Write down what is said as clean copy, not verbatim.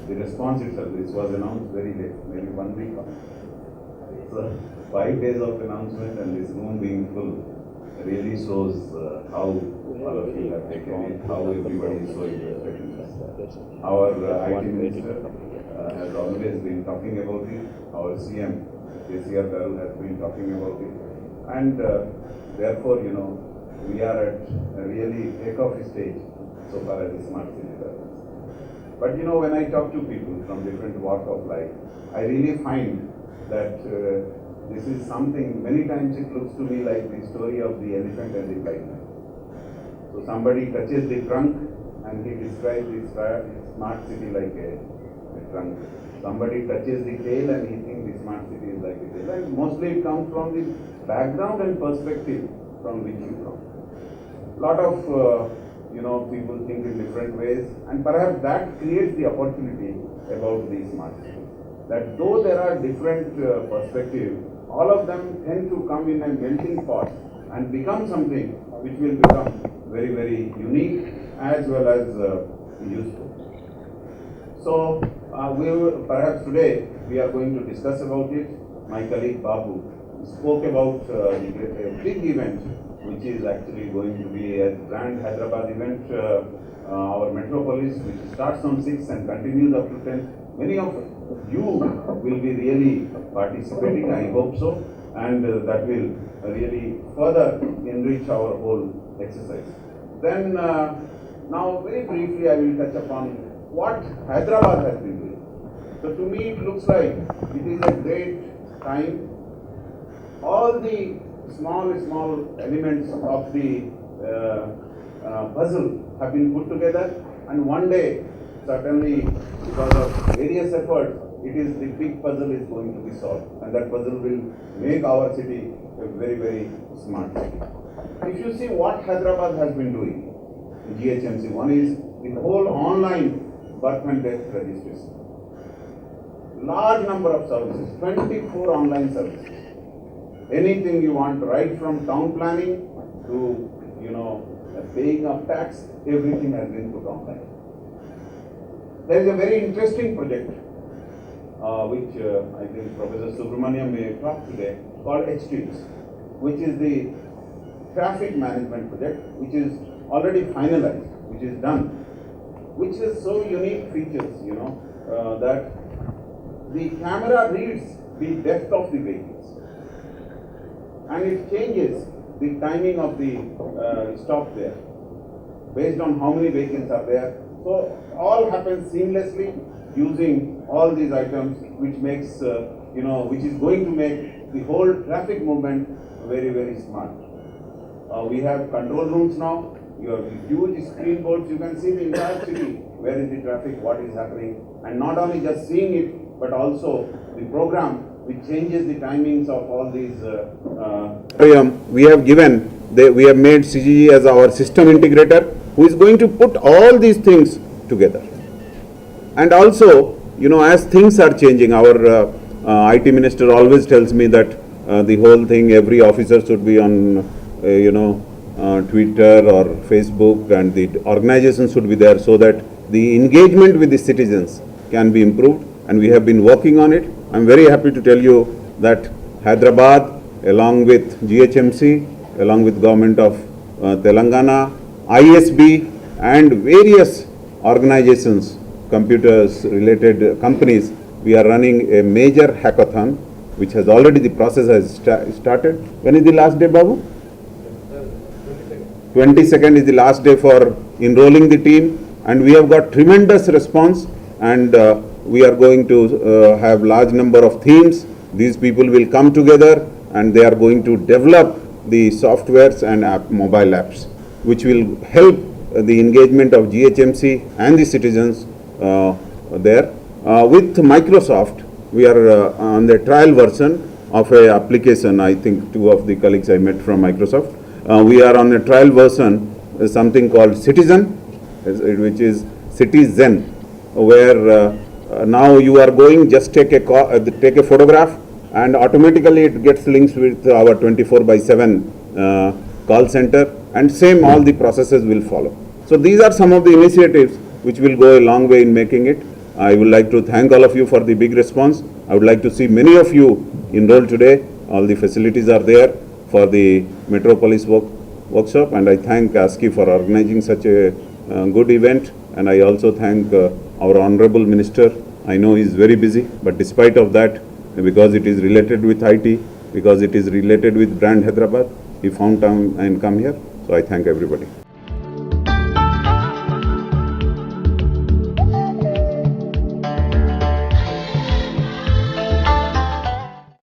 the response itself, this was announced very late, maybe 1 week ago. So 5 days of announcement and this room being full really shows how all of you have taken it, how everybody is so interested in this. Our IT Minister has always been talking about it, our CM, KCR Garu, has been talking about it, and therefore, you know, we are at a really takeoff stage so far as the smart city is concerned. But you know, when I talk to people from different walk of life, I really find that this is something, many times it looks to me like the story of the elephant and the blind man. So somebody touches the trunk and he describes the smart city like a trunk. Somebody touches the tail and he thinks the smart city is like a tail. And mostly it comes from the background and perspective from which you come. A lot of you know, people think in different ways, and perhaps that creates the opportunity about the smart city. That though there are different perspectives, all of them tend to come in a melting pot and become something which will become very, very unique as well as useful. So perhaps today we are going to discuss about it. My colleague Babu spoke about a big event which is actually going to be a grand Hyderabad event, our Metropolis, which starts on 6th and continues up to 10th. Many of you will be really participating, I hope so, and that will really further enrich our whole exercise. Then now very briefly I will touch upon what Hyderabad has been doing. So to me it looks like it is a great time. All the small elements of the puzzle have been put together, and one day, certainly because of various efforts, it is the big puzzle is going to be solved, and that puzzle will make our city a very, very smart city. If you see what Hyderabad has been doing in GHMC, one is the whole online birth and death registration. Large number of services, 24 online services. Anything you want, right from town planning to, you know, paying of tax, everything has been put online. There is a very interesting project which I think Professor Subramaniam may talk today, called HTS, which is the traffic management project, which is already finalized, which is done, which has so unique features, you know, that the camera reads the depth of the vehicles and it changes the timing of the stop there based on how many vehicles are there. So all happens seamlessly using all these items, which makes, you know, which is going to make the whole traffic movement very, very smart. We have control rooms now. You have huge screen boards. You can see the entire city, where is the traffic, what is happening, and not only just seeing it, but also the program which changes the timings of all these. We have made CGG as our system integrator, who is going to put all these things together. And also, you know, as things are changing, our IT minister always tells me that the whole thing, every officer should be on, you know, Twitter or Facebook, and the organization should be there so that the engagement with the citizens can be improved, and we have been working on it. I'm very happy to tell you that Hyderabad, along with GHMC, along with government of Telangana, ISB and various organizations, computers related companies, we are running a major hackathon, which has already, the process has started. When is the last day, Babu? 22nd is the last day for enrolling the team, and we have got tremendous response, and we are going to have large number of themes. These people will come together and they are going to develop the softwares and mobile apps, which will help the engagement of GHMC and the citizens there. With Microsoft, we are on the trial version of a application. I think two of the colleagues I met from Microsoft. We are on a trial version, something called Citizen, which is Citizen, where now you are going, just take a photograph, and automatically it gets links with our 24/7 call center, and same all the processes will follow. So these are some of the initiatives which will go a long way in making it. I would like to thank all of you for the big response. I would like to see many of you enrolled today. All the facilities are there for the Metropolis workshop, and I thank ASCI for organizing such a good event. And I also thank our Honorable Minister. I know he is very busy, but despite of that, because it is related with IT, because it is related with Brand Hyderabad, he found time and come here. So I thank everybody.